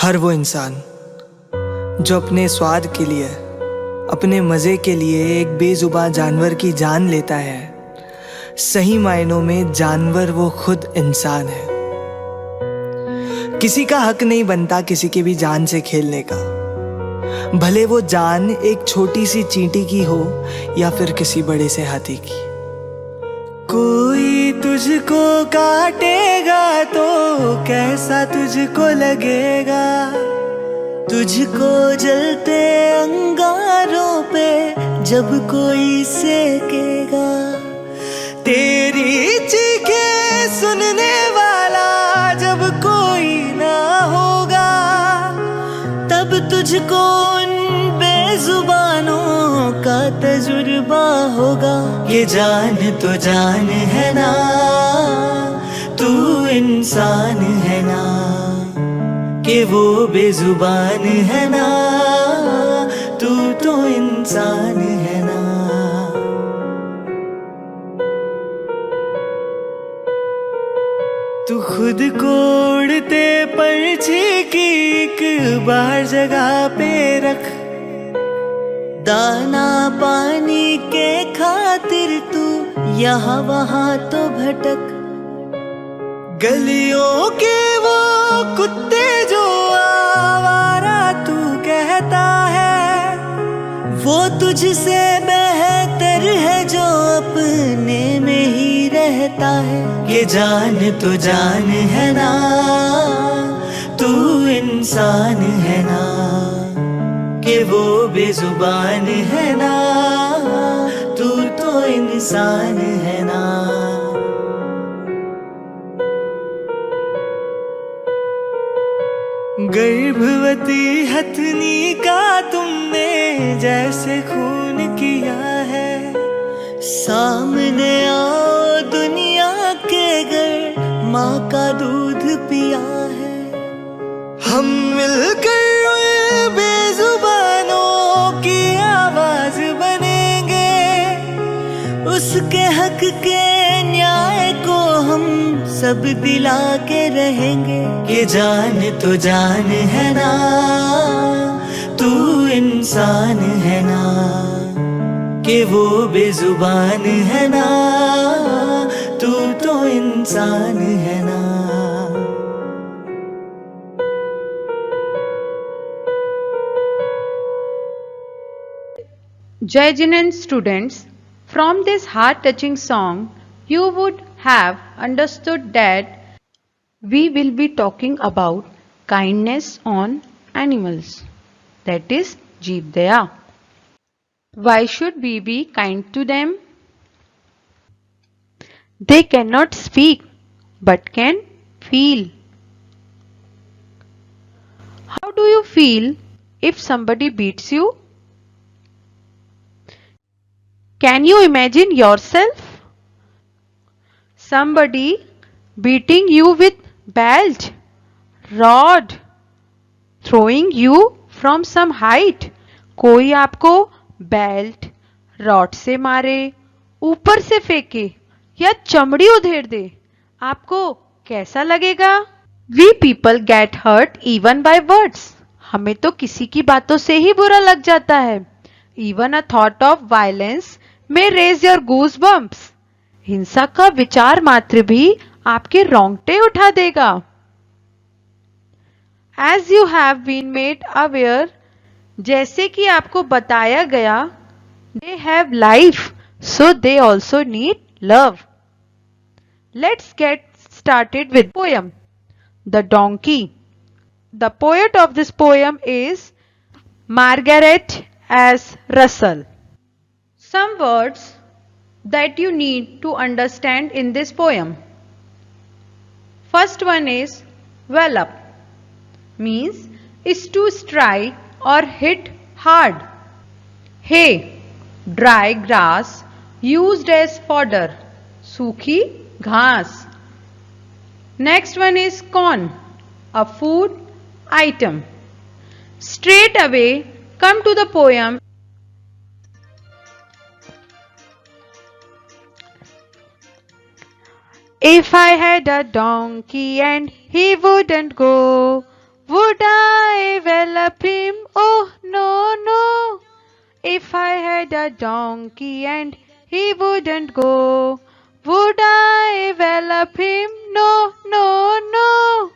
हर वो इंसान जो अपने स्वाद के लिए, अपने मज़े के लिए एक बेजुबान जानवर की जान लेता है, सही मायनों में जानवर वो खुद इंसान है। किसी का हक नहीं बनता किसी की भी जान से खेलने का, भले वो जान एक छोटी सी चींटी की हो या फिर किसी बड़े से हाथी की। कोई तुझको काटेगा तो कैसा तुझको लगेगा, तुझको जलते अंगारों पे जब कोई सेकेगा। तेरी चीखें सुनने वाला जब कोई ना होगा, तब तुझको उन बेजुबानों का तजुर्बा होगा। ये जान तो जान है ना, तू इंसान है ना, कि वो बेजुबान है ना, तू तो इंसान है ना। तू खुद को उड़ते पंछी की एक बार जगह पे रख, दाना पानी के खातिर तू यहाँ वहाँ तो भटक। गलियों के वो कुत्ते जो आवारा तू कहता है, वो तुझसे बेहतर है जो अपने में ही रहता है। ये जान तो जान है ना, तू इंसान है ना, कि वो बेजुबान है ना, तू तो इंसान है ना। गर्भवती हथनी का तुमने जैसे खून किया है, सामने आओ दुनिया के घर माँ का दूध पिया है। हम मिलकर बेजुबानों की आवाज बनेंगे, उसके हक के न्याय को हम सब दिला के रहेंगे। ये जान तो जान है ना, तू इंसान है ना, कि वो बेजुबान है ना, तू तो इंसान है ना। Jai Jinan students, from this heart-touching song, you would have understood that we will be talking about kindness on animals, that is Jeev Daya. Why should we be kind to them? They cannot speak but can feel. How do you feel if somebody beats you? Can you imagine yourself? Somebody beating you with belt, rod, throwing you from some height. कोई आपको belt, rod से मारे, ऊपर से फेंके या चमड़ी उधेड़ दे, आपको कैसा लगेगा? We people get hurt even by words. हमें तो किसी की बातों से ही बुरा लग जाता है. Even a thought of violence may raise your goosebumps. हिंसा का विचार मात्र भी आपके रोंगटे उठा देगा. As you have been made aware, जैसे कि आपको बताया गया, they have life, so they also need love. Let's get started with poem, The Donkey. The poet of this poem is Margaret S. Russell. Some words that you need to understand in this poem. First one is wallop, means is to strike or hit hard. Hay, dry grass used as fodder, सूखी घास. Next one is corn, a food item. Straight away come to the poem. If I had a donkey and he wouldn't go, Would I envelop him? Oh no, no. If I had a donkey and he wouldn't go, would I envelop him? No, no, no.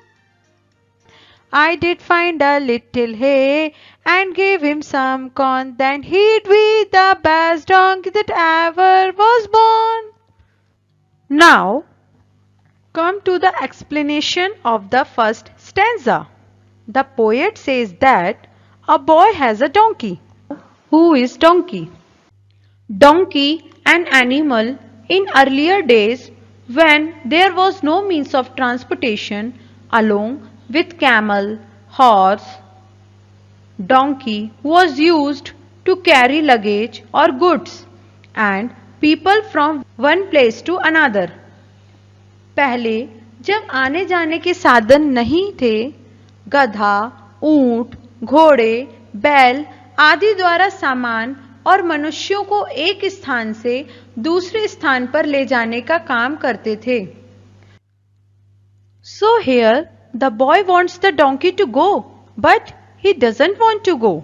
I did find a little hay and gave him some corn, then he'd be the best donkey that ever was born. Now, come to the explanation of the first stanza. The poet says that a boy has a donkey. Who is donkey? Donkey, an animal in earlier days when there was no means of transportation along with camel, horse, donkey was used to carry luggage or goods and people from one place to another. पहले जब आने जाने के साधन नहीं थे, गधा, ऊंट, घोड़े, बैल आदि द्वारा सामान और मनुष्यों को एक स्थान से दूसरे स्थान पर ले जाने का काम करते थे. So here the boy wants the donkey to go, but he doesn't want to go.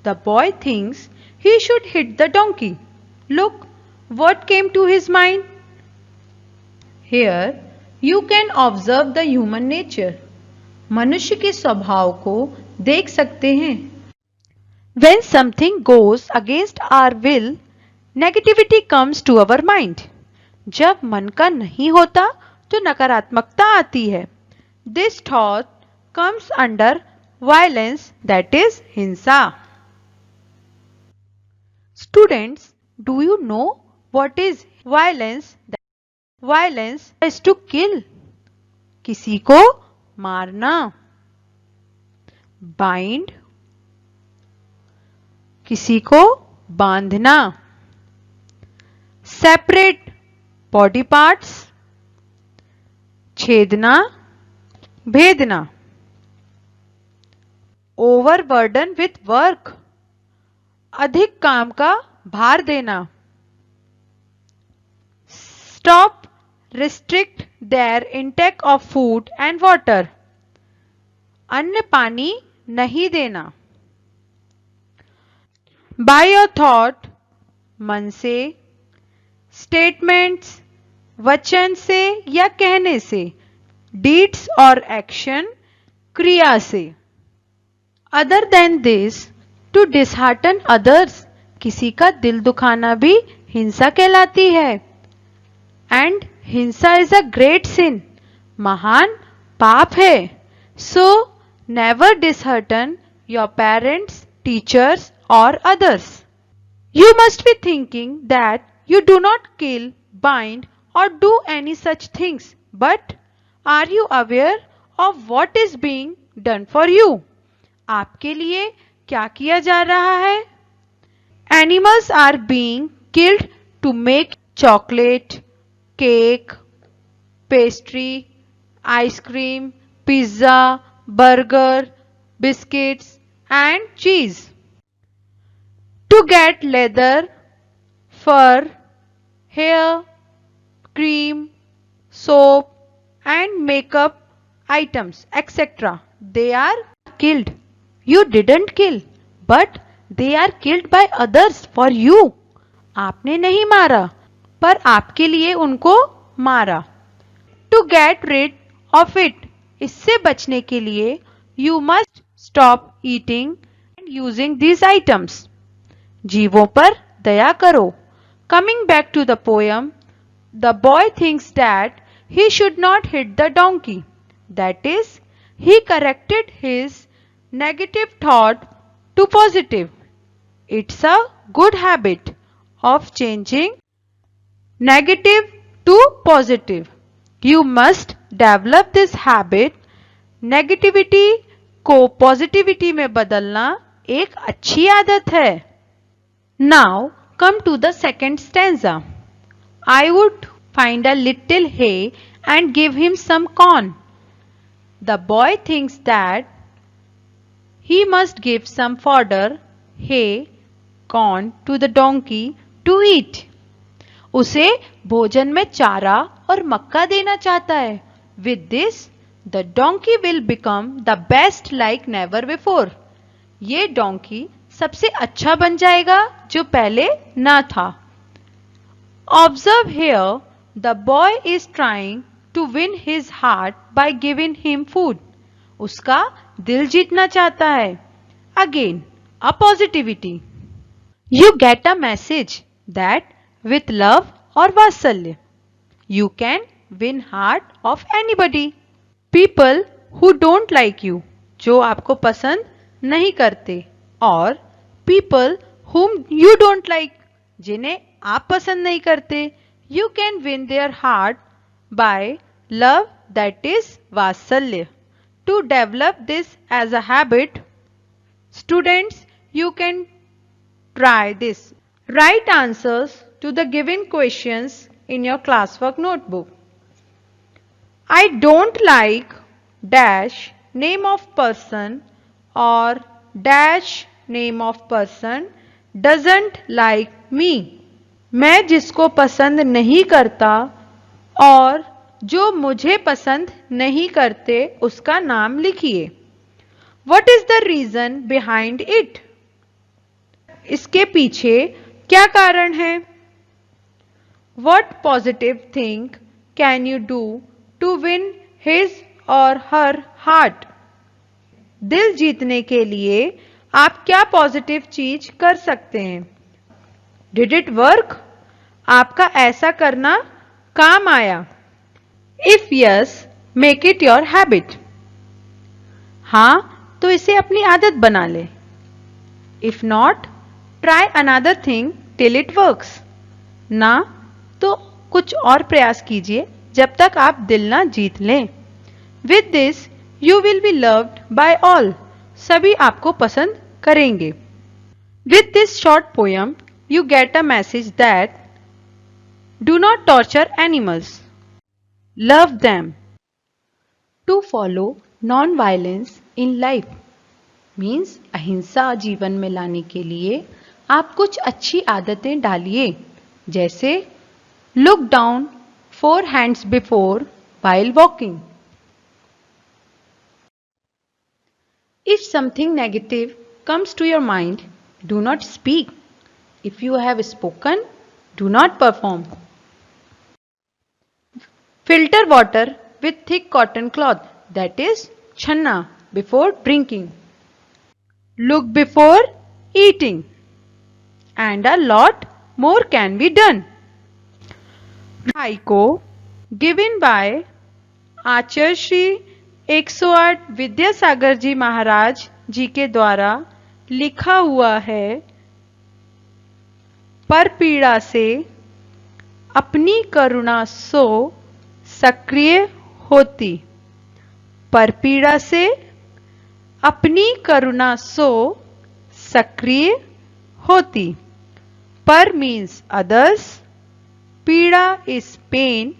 The boy thinks he should hit the donkey. Look what came to his mind. Here you can observe the human nature. मनुष्य के स्वभाव को देख सकते हैं. When something goes against our will, negativity comes to our mind. जब मन का नहीं होता तो नकारात्मकता आती है. This thought comes under violence, that is हिंसा. Students, do you know what is violence? Violence is to kill. किसी को मारना. Bind, किसी को बांधना. Separate body parts, छेदना, भेदना. Overburden with work, अधिक काम का भार देना. Stop, restrict their intake of food and water, अन्न पानी नहीं देना. By your thought, मन से, statements, वचन से या कहने से, deeds और action, क्रिया से. Other than this, to dishearten others, किसी का दिल दुखाना भी हिंसा कहलाती है. And हिंसा is a great sin, महान पाप है. So never dishearten your parents, teachers or others. You must be thinking that you do not kill, bind or do any such things, but are you aware of what is being done for you? आपके लिए क्या किया जा रहा है? Animals are being killed to make chocolate, cake, pastry, ice cream, pizza, burger, biscuits and cheese. To get leather, fur, hair, cream, soap and makeup items, etc. They are killed. You didn't kill, but they are killed by others for you. आपने नहीं मारा, पर आपके लिए उनको मारा. To get rid of it, इससे बचने के लिए you must stop eating and using these items. जीवों पर दया करो. Coming back to the poem, the boy thinks that he should not hit the donkey. That is, he corrected his negative thought to positive. It's a good habit of changing negative to positive. You must develop this habit. Negativity को positivity में बदलना एक अच्छी आदत है. Now come to the second stanza. I would find a little hay and give him some corn. The boy thinks that he must give some fodder, hay, corn to the donkey to eat. उसे भोजन में चारा और मक्का देना चाहता है. With this, The donkey will become the best like never before. ये donkey सबसे अच्छा बन जाएगा जो पहले ना था. Observe here, the boy is trying to win his heart by giving him food. उसका दिल जीतना चाहता है. Again, a positivity. You get a message that with love or vasalya, you can win heart of anybody. People who don't like you, जो आपको पसंद नहीं करते, और people whom you don't like, जिन्हें आप पसंद नहीं करते, you can win their heart by love, that is vasalya. To develop this as a habit, students, you can try this. Write answers to the given questions in your classwork notebook. I don't like dash name of person or dash name of person doesn't like me. मैं जिसको पसंद नहीं करता और जो मुझे पसंद नहीं करते उसका नाम लिखिए. What is the reason behind it? इसके पीछे क्या कारण है? What positive thing can you do to win his or her heart? दिल जीतने के लिए आप क्या पॉजिटिव चीज कर सकते हैं? Did it work? आपका ऐसा करना काम आया? If yes, make it your habit. हाँ, तो इसे अपनी आदत बना ले. If not, try another thing till it works. ना, तो कुछ और प्रयास कीजिए जब तक आप दिल ना जीत लें. With this, you will be loved by all. सभी आपको पसंद करेंगे. With this short poem, you get a message that do not torture animals. Love them. To follow non-violence in life means अहिंसा जीवन में लाने के लिए आप कुछ अच्छी आदतें डालिए, जैसे look down 4 hands before while walking. If something negative comes to your mind, do not speak. If you have spoken, do not perform. Filter water with thick cotton cloth, that is channa, before drinking. Look before eating. And a lot more can be done. Haiku given by आचार्य श्री 108 विद्यासागर जी महाराज जी के द्वारा लिखा हुआ है. पर पीड़ा से अपनी करुणा सो सक्रिय होती. पर पीड़ा से अपनी करुणा सो सक्रिय होती. पर means others, पीड़ा is pain,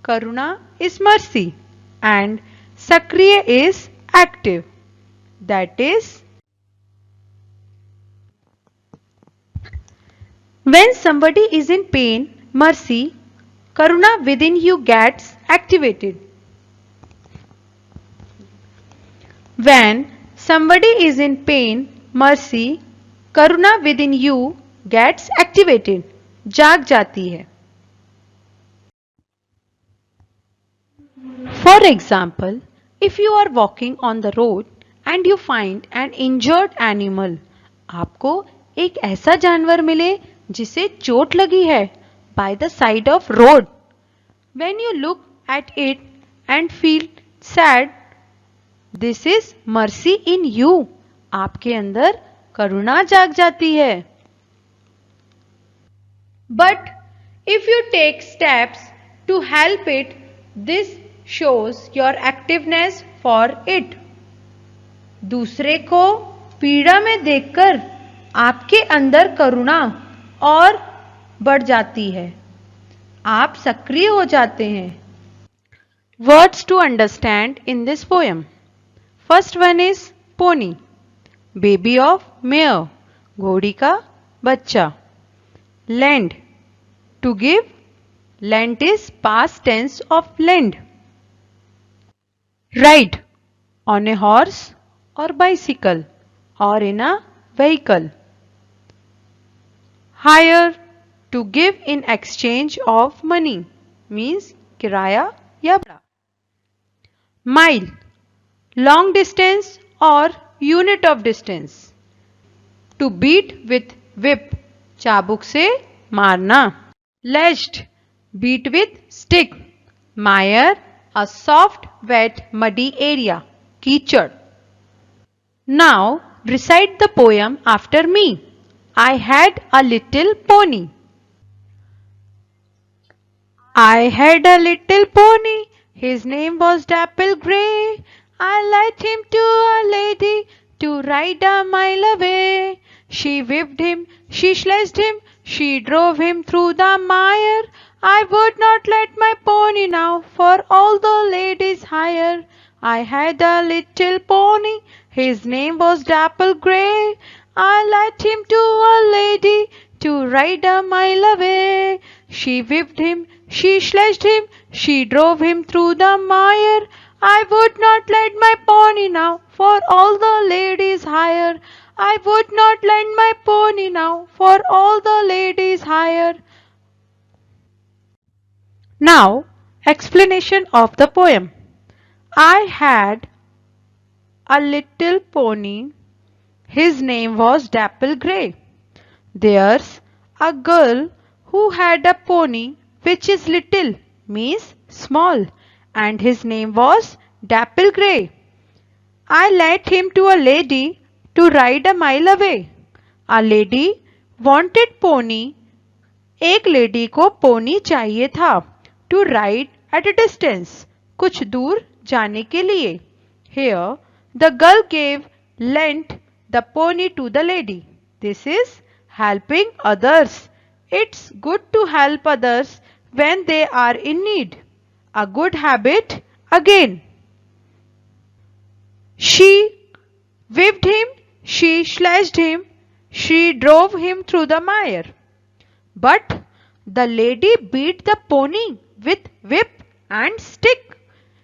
karuna is mercy, and sakriya is active, that is when somebody is in pain, mercy, karuna within you gets activated. When somebody is in pain, mercy, karuna within you gets activated, जाग जाती है. For example, if you are walking on the road and you find an injured animal, आपको एक ऐसा जानवर मिले जिसे चोट लगी है by the side of road. When you look at it and feel sad, this is mercy in you. आपके अंदर करुणा जाग जाती है. But if you take steps to help it, this shows your activeness for it. दूसरे को पीड़ा में देखकर आपके अंदर करुणा और बढ़ जाती है. आप सक्रिय हो जाते हैं. Words to understand in this poem. First one is pony, baby of mare, घोड़ी का बच्चा. Lend, to give, lent is past tense of lend. Ride on a horse or bicycle or in a vehicle. Hire to give in exchange of money means किराया या भाड़ा. Mile long distance or unit of distance. To beat with whip चाबुक से मारना. Ledged beat with stick. Mire a soft wet muddy area कीचड़. Now recite the poem after me. I had a little pony. I had a little pony. His name was Dapple Grey. I led him to a lady to ride a mile away. She whipped him, she sledged him, she drove him through the mire. I would not let my pony now for all the ladies hire. I had a little pony. His name was Dapple Grey. I led him to a lady to ride a mile away. She whipped him, she sledged him, she drove him through the mire. I would not let my pony now for all the ladies hire. I would not lend my pony now for all the ladies hire. Now, explanation of the poem. I had a little pony. His name was Dapple Grey. There's a girl who had a pony which is little means small and his name was Dapple Grey. I led him to a lady to ride a mile away. A lady wanted pony. एक lady को pony चाहिए था to ride at a distance कुछ दूर जाने के लिए. Here the girl gave lent the pony to the lady. This is helping others. It's good to help others when they are in need. A good habit again. She whipped him, she sledged him, she drove him through the mire. But the lady beat the pony with whip and stick.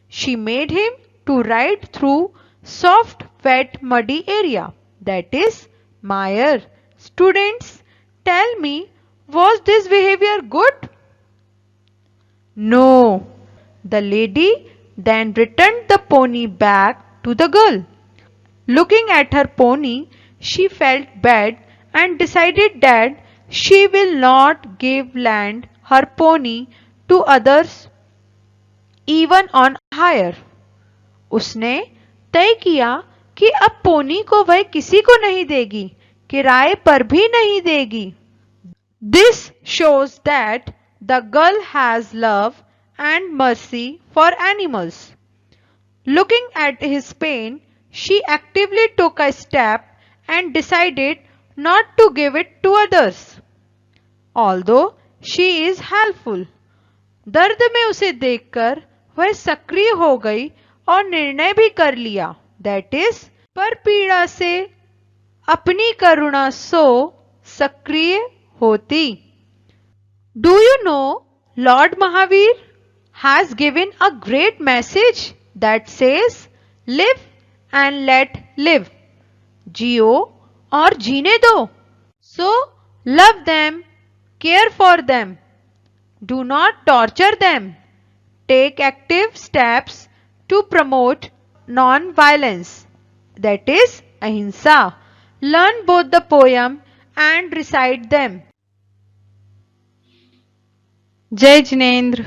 She made him to ride through soft, wet, muddy area. That is mire. Students, tell me, was this behavior good? No. The lady then returned the pony back to the girl. Looking at her pony, she felt bad and decided that she will not give land her pony to others even on hire. उसने तय किया कि अब pony को वह किसी को नहीं देगी, किराए पर भी नहीं देगी. This shows that the girl has love and mercy for animals. Looking at his pain, she actively took a step and decided not to give it to others. Although she is helpful. दर्द में उसे देखकर वह सक्रिय हो गई और निर्णय भी कर लिया. That is, पर पीड़ा से अपनी करुणा सो सक्रिय होती. Do you know Lord Mahavir has given a great message that says, live and let live. जियो और जीने दो. So, love them, care for them. Do not torture them. Take active steps to promote non-violence. That is ahimsa. Learn both the poem and recite them. Jai Jinendra.